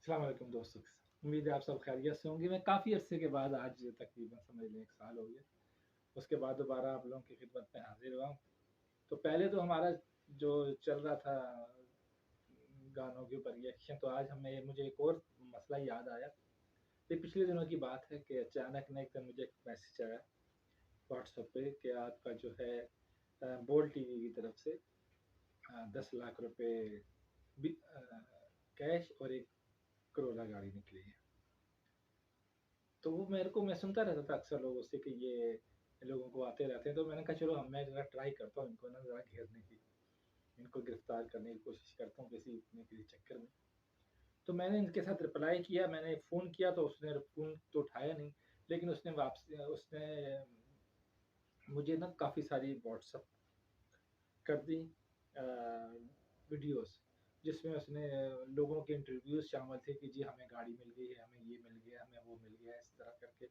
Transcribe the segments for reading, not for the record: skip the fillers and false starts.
अस्सलाम वालेकुम दोस्तों, उम्मीद है आप सब खैरियत से होंगे। मैं काफ़ी अरसे के बाद आज तकरीबन समझ लें 1 साल हो गया, उसके बाद दोबारा आप लोगों की खिदमत में हाज़िर हुआ हूँ। तो पहले तो हमारा जो चल रहा था गानों के ऊपर रिएक्शन, तो आज हमें मुझे एक और मसला याद आया। ये पिछले दिनों की बात है कि अचानक ना एक दिन मुझे एक मैसेज आया व्हाट्सएप पे कि आपका जो है बोल टीवी की तरफ से 10 लाख रुपए कैश और एक करोला गाड़ी निकली है। तो वो मैं सुनता रहता था अक्सर लोगों से कि ये लोगों को आते रहते हैं, तो मैंने कहा चलो मैं ज़रा ट्राई करता हूँ इनको ना ज़रा घेरने की, इनको गिरफ्तार करने की कोशिश करता हूँ किसी चक्कर में। तो मैंने इनके साथ रिप्लाई किया, मैंने फ़ोन किया तो उसने फ़ोन तो उठाया नहीं, लेकिन उसने मुझे ना काफ़ी सारी व्हाट्सएप कर दी वीडियोस, जिसमें उसने लोगों के इंटरव्यूज़ शामिल थे कि जी हमें गाड़ी मिल गई है, हमें ये मिल गया, हमें वो मिल गया, इस तरह करके।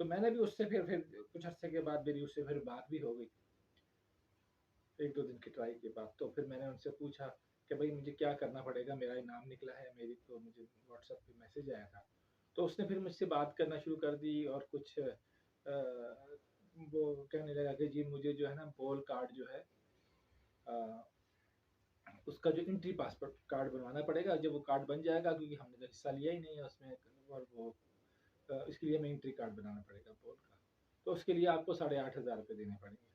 तो मैंने भी उससे फिर कुछ अर्से के बाद मेरी उससे फिर बात भी हो गई, 1-2 दिन की ट्राई के बाद। तो फिर मैंने उनसे पूछा कि भाई मुझे क्या करना पड़ेगा, मेरा इनाम निकला है, मेरी तो मुझे व्हाट्सएप पे मैसेज आया था। तो उसने फिर मुझसे बात करना शुरू कर दी और कुछ वो कहने लगा कि जी मुझे जो है ना बोल कार्ड जो है अ, उसका जो एंट्री पासपोर्ट कार्ड बनवाना पड़ेगा। जब वो कार्ड बन जाएगा, क्योंकि हमने तो हिस्सा लिया ही नहीं है उसमें, और वो इसके लिए हमें एंट्री कार्ड बनाना पड़ेगा बोल का। तो उसके लिए आपको 8,500 रुपये देने पड़ेंगे।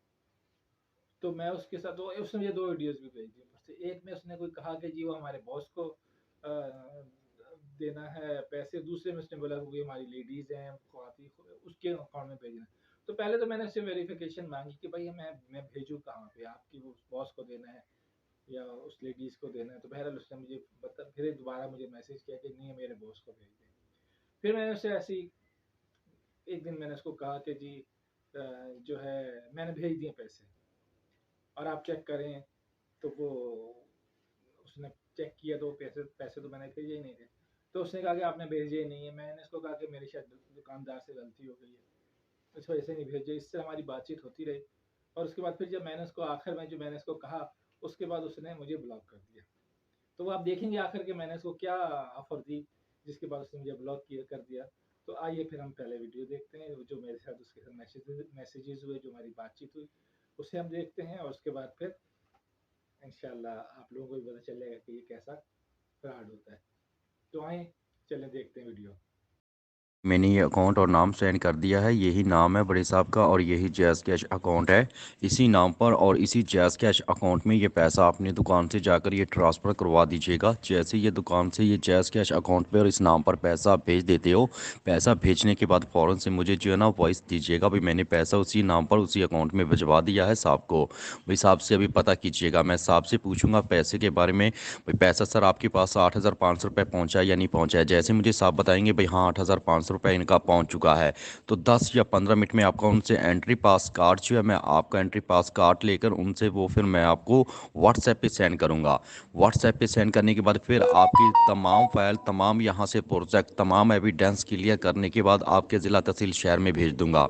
तो मैं उसके साथ, तो उसने मुझे 2 वीडियोज़ भी भेज दी ऊपर से। एक में उसने कोई कहा कि जी वो हमारे बॉस को देना है पैसे, दूसरे में उसने बोला कि हमारी लेडीज़ हैं, ख़वातीन, उसके अकाउंट में भेजना है। तो पहले तो मैंने उससे वेरिफ़िकेशन माँगी कि भई मैं भेजूँ कहाँ पे? आपकी वो बॉस को देना है या उस लेडीज़ को देना है? तो बहरहाल उसने मुझे फिर दोबारा मुझे मैसेज किया कि नहीं, मेरे बॉस को भेज दें। फिर मैंने उससे ऐसे ही एक दिन मैंने उसको कहा कि जी जो है मैंने भेज दिए पैसे और आप चेक करें। तो वो उसने चेक किया तो पैसे पैसे तो मैंने भेजे ही नहीं थे। तो उसने कहा कि आपने भेजे ही नहीं है। मैंने उसको कहा कि मेरी शायद दुकानदार से गलती हो गई है, इस वजह से नहीं भेजे। इससे हमारी बातचीत होती रही और उसके बाद फिर जब मैंने उसको आखिर में जो मैंने उसको कहा, उसके बाद उसने मुझे ब्लॉक कर दिया। तो वो आप देखेंगे आखिर के मैंने उसको क्या ऑफर दी, जिसके बाद उसने मुझे ब्लॉक किया कर दिया। तो आइए फिर हम पहले वीडियो देखते हैं, जो मेरे साथ उसके साथ मैसेजेस हुए, जो हमारी बातचीत हुई, उसे हम देखते हैं और उसके बाद फिर इंशाल्लाह आप लोगों को भी पता चलेगा कि ये कैसा फ्रॉड होता है। तो आए चलें देखते हैं वीडियो। मैंने ये अकाउंट और नाम सेंड कर दिया है। यही नाम है बड़े साहब का और यही जैज़ कैश अकाउंट है। इसी नाम पर और इसी जैज़ कैश अकाउंट में ये पैसा अपनी दुकान से जाकर ये ट्रांसफ़र करवा दीजिएगा। जैसे ये दुकान से ये जैज़ कैश अकाउंट पे और इस नाम पर पैसा आप भेज देते हो, पैसा भेजने के बाद फ़ौरन से मुझे जो है ना वॉइस दीजिएगा भाई मैंने पैसा उसी नाम पर उसी अकाउंट में भिजवा दिया है साहब को। भाई साहब से अभी पता कीजिएगा, मैं साहब से पूछूंगा पैसे के बारे में। भाई पैसा सर आपके पास 8,500 रुपये पहुँचा है या नहीं पहुँचा है। जैसे मुझे साहब बताएंगे भाई हाँ 8,500 रुपये इनका पहुँच चुका है, तो 10 या 15 मिनट में आपका उनसे एंट्री पास कार्ड जो है मैं आपका एंट्री पास कार्ड लेकर उनसे वो फिर मैं आपको व्हाट्सएप पे सेंड करूँगा। व्हाट्सएप पे सेंड करने के बाद फिर आपकी तमाम फाइल, तमाम यहाँ से प्रोजेक्ट, तमाम एविडेंस क्लियर करने के बाद आपके ज़िला तहसील शहर में भेज दूंगा।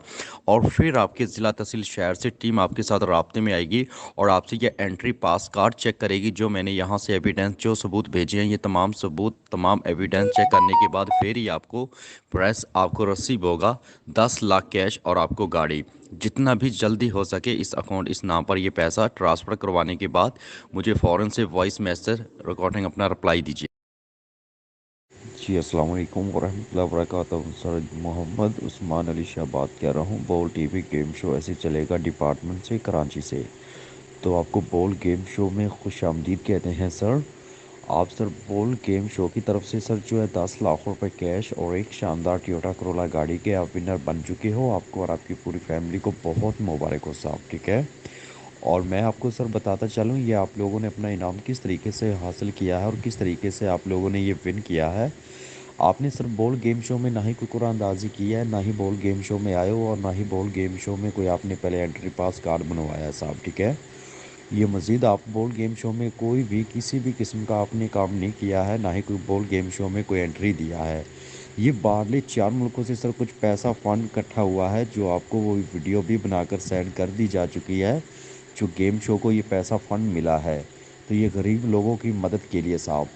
और फिर आपके ज़िला तहसील शहर से टीम आपके साथ राब्ते में आएगी और आपसे ये एंट्री पास कार्ड चेक करेगी। जो मैंने यहाँ से एविडेंस, जो सबूत भेजे हैं, ये तमाम सबूत, तमाम एविडेंस चेक करने के बाद फिर ही आपको प्रेस, आपको रिसीव होगा 10 लाख कैश और आपको गाड़ी। जितना भी जल्दी हो सके इस अकाउंट, इस नाम पर ये पैसा ट्रांसफ़र करवाने के बाद मुझे फ़ौरन से वॉइस मैसेज रिकॉर्डिंग अपना रिप्लाई दीजिए। जी अस्सलाम वालेकुम वरहमतुल्लाहि वबरकातुहू। सर मोहम्मद उस्मान अली शाह बात कर रहा हूँ। बॉल टीवी गेम शो ऐसे चलेगा डिपार्टमेंट से, कराची से। तो आपको बॉल गेम शो में खुश आमदीद कहते हैं सर। आप सर बॉल गेम शो की तरफ से सर जो है 10 लाख रुपए कैश और एक शानदार टोयोटा करोला गाड़ी के आप विनर बन चुके हो। आपको और आपकी पूरी फैमिली को बहुत मुबारक हो साहब, ठीक है। और मैं आपको सर बताता चलूँ ये आप लोगों ने अपना इनाम किस तरीके से हासिल किया है और किस तरीके से आप लोगों ने ये विन किया है। आपने सर बॉल गेम शो में ना ही कोई कुरानंदाजी की है, ना ही बॉल गेम शो में आए हो और ना ही बॉल गेम शो में कोई आपने पहले एंट्री पास कार्ड बनवाया है साहब, ठीक है। ये मज़ीद आप बॉल गेम शो में कोई भी किसी भी किस्म का आपने काम नहीं किया है, ना ही कोई बॉल गेम शो में कोई एंट्री दिया है। ये बाहरले 4 मुल्कों से सर कुछ पैसा फ़ंड इकट्ठा हुआ है जो आपको वो वीडियो भी बनाकर सेंड कर दी जा चुकी है, जो गेम शो को ये पैसा फ़ंड मिला है। तो ये गरीब लोगों की मदद के लिए साहब।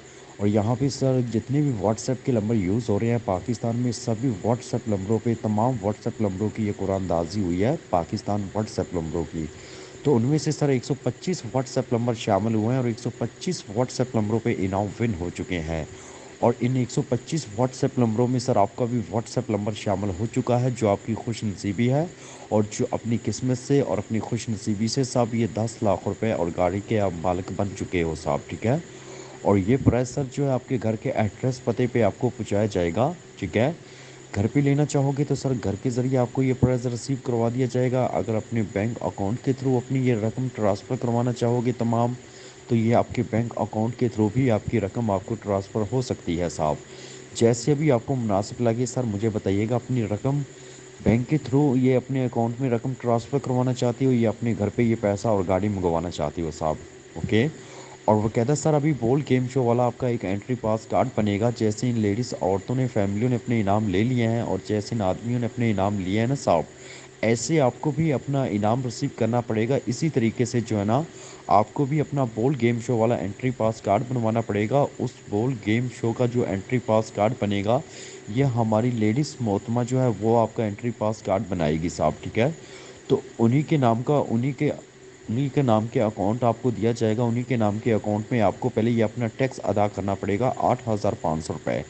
और यहाँ पे सर जितने भी व्हाट्सएप के नंबर यूज़ हो रहे हैं पाकिस्तान में, सभी व्हाट्सएप नंबरों पे, तमाम व्हाट्सएप नंबरों की ये कुरानंदाजी हुई है पाकिस्तान व्हाट्सएप नंबरों की। तो उनमें से सर 125 व्हाट्सएप नंबर शामिल हुए हैं और 125 व्हाट्सएप नंबरों पे इनाम विन हो चुके हैं। और इन 125 व्हाट्सएप नंबरों में सर आपका भी व्हाट्सएप नंबर शामिल हो चुका है, जो आपकी खुशनसीबी है और जो अपनी किस्मत से और अपनी खुशनसीबी से साहब ये 10 लाख रुपए और गाड़ी के आप मालिक बन चुके हो साहब, ठीक है। और ये प्राइस सर जो है आपके घर के एड्रेस पते पे आपको पहुंचाया जाएगा, ठीक है। घर पे लेना चाहोगे तो सर घर के ज़रिए आपको ये प्राइस रिसीव करवा दिया जाएगा। अगर अपने बैंक अकाउंट के थ्रू अपनी ये रकम ट्रांसफ़र करवाना चाहोगे तमाम, तो ये आपके बैंक अकाउंट के थ्रू भी आपकी रकम आपको ट्रांसफ़र हो सकती है साहब। जैसे भी आपको मुनासिब लगे सर मुझे बताइएगा। अपनी रकम बैंक के थ्रू ये अपने अकाउंट में रकम ट्रांसफ़र करवाना चाहती हो या अपने घर पे ये पैसा और गाड़ी मंगवाना चाहती हो साहब, ओके। और वो कहता है सर अभी बोल गेम शो वाला आपका एक एंट्री पास कार्ड बनेगा। जैसे इन लेडीज़ औरतों ने फैमिलियों ने अपने इनाम ले लिए हैं और जैसे इन आदमियों ने अपने इनाम लिए हैं ना साहब, ऐसे आपको भी अपना इनाम रिसीव करना पड़ेगा। इसी तरीके से जो है ना आपको भी अपना बोल गेम शो वाला एंट्री पास कार्ड बनवाना पड़ेगा। उस बोल गेम शो का जो एंट्री पास कार्ड बनेगा, यह हमारी लेडीज़ मोहतरमा जो है वो आपका एंट्री पास कार्ड बनाएगी साहब, ठीक है। तो उन्हीं के नाम का उन्हीं के नाम के अकाउंट आपको दिया जाएगा। उन्हीं के नाम के अकाउंट में आपको पहले ये अपना टैक्स अदा करना पड़ेगा 8,500 रुपये।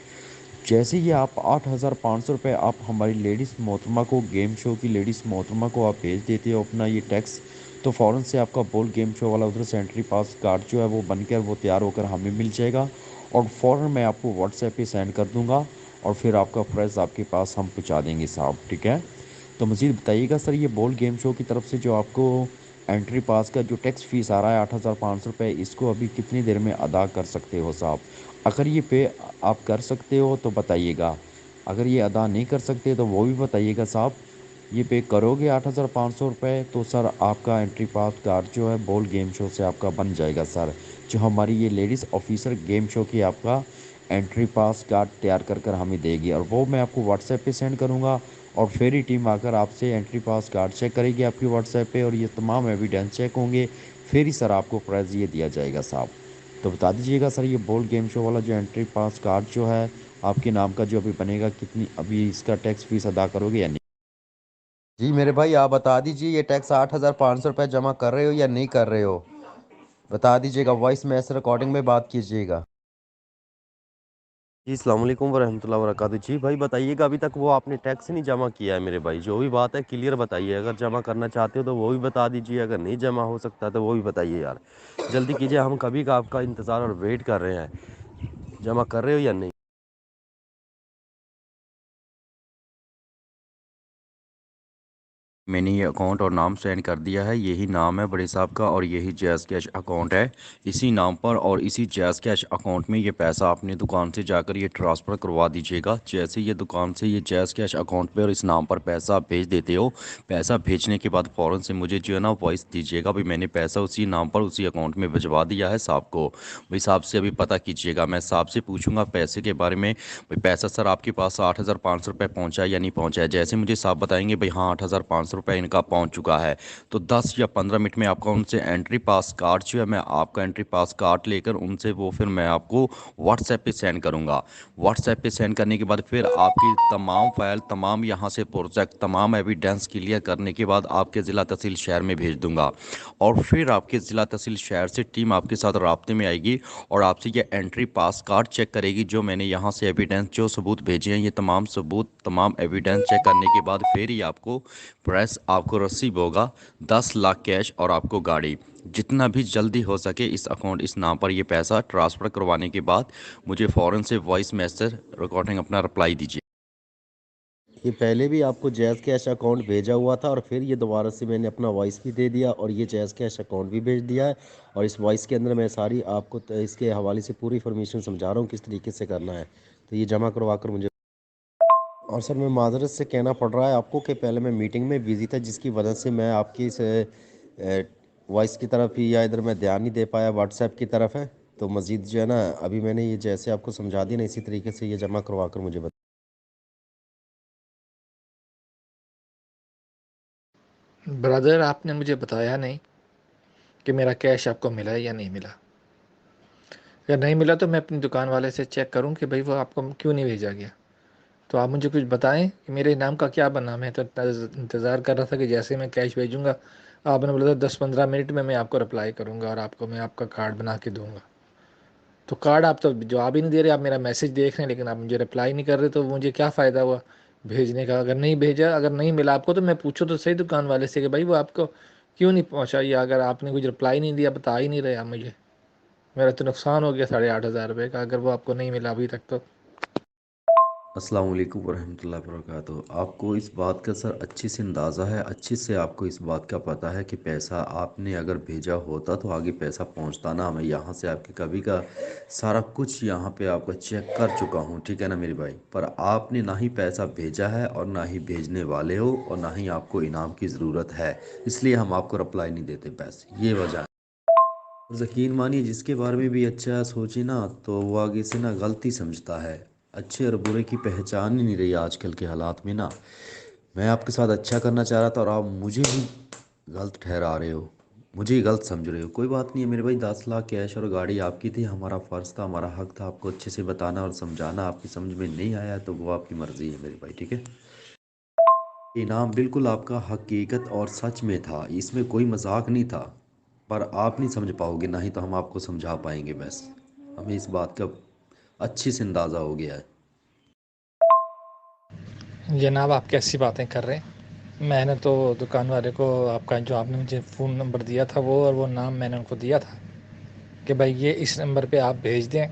जैसे ही आप 8,500 रुपये आप हमारी लेडीज़ मोहतरमा को, गेम शो की लेडीज़ मोहतरमा को आप भेज देते हो अपना ये टैक्स, तो फ़ौरन से आपका बोल गेम शो वाला उधर से एंट्री पास कार्ड जो है वो बनकर वो तैयार होकर हमें मिल जाएगा और फ़ौरन मैं आपको व्हाट्सएप पे सेंड कर दूंगा और फिर आपका प्राइस आपके पास हम पहुंचा देंगे साहब, ठीक है। तो मज़ीद बताइएगा सर ये बोल गेम शो की तरफ से जो आपको एंट्री पास का जो टैक्स फ़ीस आ रहा है 8,500 रुपये, इसको अभी कितनी देर में अदा कर सकते हो साहब? अगर ये पे आप कर सकते हो तो बताइएगा, अगर ये अदा नहीं कर सकते तो वो भी बताइएगा साहब। ये पे करोगे 8,500 रुपये तो सर आपका एंट्री पास कार्ड जो है बोल गेम शो से आपका बन जाएगा सर। जो हमारी ये लेडीज़ ऑफिसर गेम शो की आपका एंट्री पास कार्ड तैयार कर हमें देगी और वो मैं आपको व्हाट्सएप पे सेंड करूँगा और फेरी टीम आकर आपसे एंट्री पास कार्ड चेक करेगी आपकी व्हाट्सएप पे और ये तमाम एविडेंस चेक होंगे, फिर ही सर आपको प्राइज़ ये दिया जाएगा साहब। तो बता दीजिएगा सर ये बोल गेम शो वाला जो एंट्री पास कार्ड जो है आपके नाम का जो अभी बनेगा, कितनी अभी इसका टैक्स फीस अदा करोगे या नहीं? जी मेरे भाई आप बता दीजिए ये टैक्स 8,500 रुपये जमा कर रहे हो या नहीं कर रहे हो? बता दीजिएगा, वॉइस मैसेज रिकॉर्डिंग में बात कीजिएगा। जी अस्सलाम वालेकुम वरहमतुल्लाहि वबरकातुहू। जी भाई बताइएगा, अभी तक वो आपने टैक्स नहीं जमा किया है मेरे भाई। जो भी बात है क्लियर बताइए, अगर जमा करना चाहते हो तो वो भी बता दीजिए, अगर नहीं जमा हो सकता तो वो भी बताइए यार। जल्दी कीजिए, हम कभी का आपका इंतज़ार और वेट कर रहे हैं। जमा कर रहे हो या नहीं? मैंने ये अकाउंट और नाम सेंड कर दिया है। यही नाम है बड़े साहब का और यही जैज़ कैश अकाउंट है। इसी नाम पर और इसी जैज़ कैश अकाउंट में ये पैसा अपनी दुकान से जाकर ये ट्रांसफ़र करवा दीजिएगा। जैसे ये दुकान से ये जैज़ कैश अकाउंट पे और इस नाम पर पैसा आप भेज देते हो, पैसा भेजने के बाद फ़ौरन से मुझे जो है ना वॉइस दीजिएगा भाई मैंने पैसा उसी नाम पर उसी अकाउंट में भिजवा दिया है साहब को। भाई साहब से अभी पता कीजिएगा, मैं साहब से पूछूंगा पैसे के बारे में। भाई पैसा सर आपके पास 8,500 रुपये पहुँचा है या नहीं पहुँचा है? जैसे मुझे साहब बताएंगे भाई हाँ 8,500 रुपये इनका पहुँच चुका है, तो 10 या 15 मिनट में आपका उनसे एंट्री पास कार्ड जो है मैं आपका एंट्री पास कार्ड लेकर उनसे वो फिर मैं आपको व्हाट्सएप पे सेंड करूँगा। व्हाट्सएप पे सेंड करने के बाद फिर आपकी तमाम फाइल, तमाम यहाँ से प्रोजेक्ट, तमाम एविडेंस क्लियर करने के बाद आपके ज़िला तहसील शहर में भेज दूंगा और फिर आपके ज़िला तहसील शहर से टीम आपके साथ राब्ते में आएगी और आपसे ये एंट्री पास कार्ड चेक करेगी। जो मैंने यहाँ से एविडेंस, जो सबूत भेजे हैं, ये तमाम सबूत, तमाम एविडेंस चेक करने के बाद फिर ही आपको प्रेस आपको रिसीव होगा 10 लाख कैश और आपको गाड़ी। जितना भी जल्दी हो सके इस अकाउंट, इस नाम पर ये पैसा ट्रांसफ़र करवाने के बाद मुझे फ़ौरन से वॉइस मैसेज रिकॉर्डिंग अपना रिप्लाई दीजिए। ये पहले भी आपको जैज़ कैश अकाउंट भेजा हुआ था और फिर ये दोबारा से मैंने अपना वॉइस भी दे दिया और ये जैज़ कैश अकाउंट भी भेज दिया है और इस वॉइस के अंदर मैं सारी आपको इसके हवाले से पूरी इन्फॉर्मेशन समझा रहा हूँ किस तरीके से करना है। तो ये जमा करवा कर मुझे, और सर मैं माज़रत से कहना पड़ रहा है आपको कि पहले मैं मीटिंग में बिज़ी था जिसकी वजह से मैं आपकी इस वॉइस की तरफ ही या इधर मैं ध्यान नहीं दे पाया, व्हाट्सएप की तरफ है। तो मज़ीद जो है ना अभी मैंने ये जैसे आपको समझा दिया ना इसी तरीके से ये जमा करवा कर मुझे ब्रदर आपने मुझे बताया नहीं कि मेरा कैश आपको मिला है या नहीं मिला। अगर नहीं मिला तो मैं अपनी दुकान वाले से चेक करूँ कि भाई वो आपको क्यों नहीं भेजा गया। तो आप मुझे कुछ बताएं कि मेरे इनाम का क्या बना। मैं तो इंतज़ार कर रहा था कि जैसे मैं कैश भेजूँगा, आपने बोला था 10-15 मिनट में मैं आपको रिप्लाई करूँगा और आपको मैं आपका कार्ड बना के दूँगा। तो कार्ड आप तो जवाब ही नहीं दे रहे, आप मेरा मैसेज देख रहे हैं लेकिन आप मुझे रिप्लाई नहीं कर रहे, तो मुझे क्या फ़ायदा हुआ भेजने का। अगर नहीं भेजा, अगर नहीं मिला आपको तो मैं पूछूँ तो सही दुकान वाले से कि भाई वो आपको क्यों नहीं पहुँचा, या अगर आपने कुछ रिप्लाई नहीं दिया, बता ही नहीं रहे आप मुझे। मेरा तो नुकसान हो गया 8,500 का, अगर वो आपको नहीं मिला अभी तक तो। अस्सलाम वालेकुम वरहमतुल्लाहि वबरकातुहू। आपको इस बात का सर अच्छे से अंदाज़ा है, अच्छे से आपको इस बात का पता है कि पैसा आपने अगर भेजा होता तो आगे पैसा पहुंचता ना। मैं यहाँ से आपके कभी का सारा कुछ यहाँ पे आपका चेक कर चुका हूँ, ठीक है ना मेरे भाई। पर आपने ना ही पैसा भेजा है और ना ही भेजने वाले हो और ना ही आपको इनाम की ज़रूरत है, इसलिए हम आपको रिप्लाई नहीं देते पैसे, ये वजह है। यकीन मानिए जिसके बारे में भी अच्छा सोचे ना तो वो आगे से ना गलती समझता है। अच्छे और बुरे की पहचान ही नहीं रही आजकल के हालात में ना। मैं आपके साथ अच्छा करना चाह रहा था और आप मुझे ही गलत ठहरा रहे हो, मुझे ही गलत समझ रहे हो। कोई बात नहीं है मेरे भाई, 10 लाख कैश और गाड़ी आपकी थी, हमारा फ़र्ज़ था, हमारा हक था आपको अच्छे से बताना और समझाना। आपकी समझ में नहीं आया तो वो आपकी मर्ज़ी है मेरे भाई, ठीक है। इनाम बिल्कुल आपका हकीकत और सच में था, इसमें कोई मजाक नहीं था। पर आप नहीं समझ पाओगे, ना ही तो हम आपको समझा पाएंगे। बस हमें इस बात का अच्छे से अंदाज़ा हो गया है। जनाब आप कैसी बातें कर रहे हैं। मैंने तो दुकान वाले को आपका जो आपने मुझे फ़ोन नंबर दिया था वो, और वो नाम मैंने उनको दिया था कि भाई ये इस नंबर पे आप भेज दें।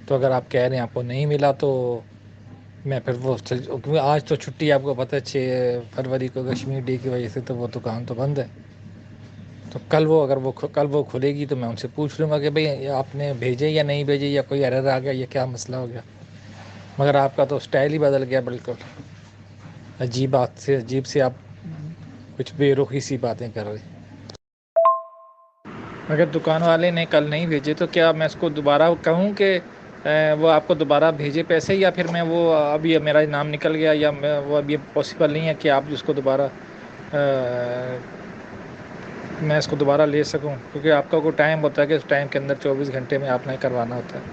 तो अगर आप कह रहे हैं आपको नहीं मिला तो मैं फिर वो क्योंकि आज तो छुट्टी है, आपको पता है 6 फरवरी को कश्मीर डे की वजह से तो वो दुकान तो बंद है। तो कल वो अगर वो कल वो खुलेगी तो मैं उनसे पूछ लूँगा कि भाई ये आपने भेजे या नहीं भेजे, या कोई एरर आ गया, ये क्या मसला हो गया। मगर आपका तो स्टाइल ही बदल गया बिल्कुल। अजीब बात से अजीब से आप कुछ बेरुखी सी बातें कर रहे हैं। अगर दुकान वाले ने कल नहीं भेजे तो क्या मैं उसको दोबारा कहूँ कि वो आपको दोबारा भेजे पैसे, या फिर मैं वो अब ये मेरा नाम निकल गया, या मैं वो अब ये पॉसिबल नहीं है कि आप उसको दोबारा मैं इसको दोबारा ले सकूं, क्योंकि आपका कोई टाइम होता है कि उस टाइम के अंदर 24 घंटे में आपने करवाना होता है,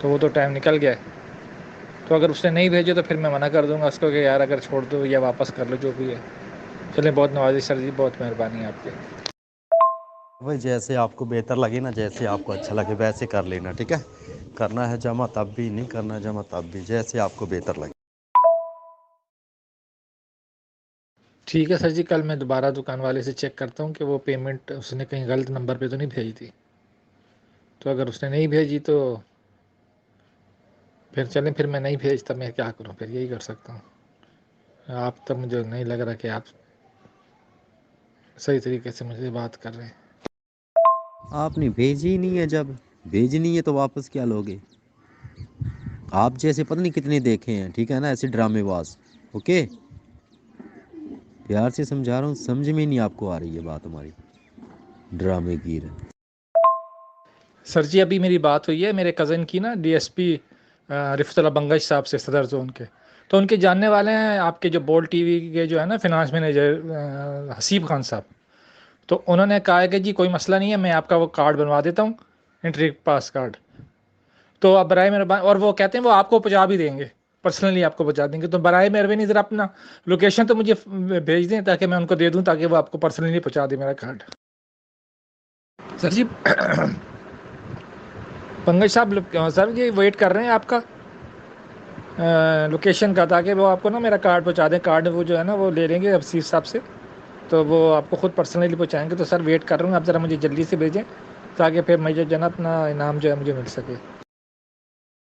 तो वो तो टाइम निकल गया है। तो अगर उसने नहीं भेजे तो फिर मैं मना कर दूंगा उसको कि यार अगर छोड़ दो या वापस कर लो जो भी है। चलिए, बहुत नवाजी सर जी, बहुत मेहरबानी है आपकी। भाई जैसे आपको बेहतर लगे ना, जैसे आपको अच्छा लगे वैसे कर लेना, ठीक है। करना है जमा तब भी, नहीं करना है जमा तब भी, जैसे आपको बेहतर लगे। ठीक है सर जी, कल मैं दोबारा दुकान वाले से चेक करता हूँ कि वो पेमेंट उसने कहीं गलत नंबर पे तो नहीं भेजी थी। तो अगर उसने नहीं भेजी तो फिर चलें, फिर मैं नहीं भेजता, मैं क्या करूँ, फिर यही कर सकता हूँ। आप तो मुझे नहीं लग रहा कि आप सही तरीके से मुझे बात कर रहे हैं। आपने भेजी ही नहीं है, जब भेजनी है तो वापस क्या लोगे। आप जैसे पता नहीं कितने देखे हैं, ठीक है ना, ऐसे ड्रामेबाज। ओके, प्यार से समझा रहा हूँ, समझ में नहीं आपको आ रही है बात हमारी, ड्रामेगीर। सर जी अभी मेरी बात हुई है मेरे कज़न की ना, डीएसपी रिफ्तुल्लाह बंगश साहब से, सदर जोन के। तो उनके जानने वाले हैं आपके जो बोल्ड टीवी के जो है ना फिनांस मैनेजर हसीब खान साहब। तो उन्होंने कहा है कि जी कोई मसला नहीं है, मैं आपका वो कार्ड बनवा देता हूँ, एंट्री पास कार्ड। तो आप बराए मेहरबानी, और वो कहते हैं वो आपको पहुँचा भी देंगे, पर्सनली आपको पहुँचा देंगे। तो बराए मेहरबानी ज़रा अपना लोकेशन तो मुझे भेज दें ताकि मैं उनको दे दूँ, ताकि वो आपको पर्सनली पहुँचा दें मेरा कार्ड। सर जी पंकज साहब, सर जी वेट कर रहे हैं आपका लोकेशन का, ताकि वो आपको ना मेरा कार्ड पहुंचा दें। कार्ड वो जो है ना वो ले लेंगे अब सी साहब से, तो वो आपको ख़ुद पर्सनली पहुंचाएंगे। तो सर वेट कर रहा हूँ, आप ज़रा मुझे जल्दी से भेजें ताकि फिर मुझे जो है ना अपना इनाम जो है मुझे मिल सके।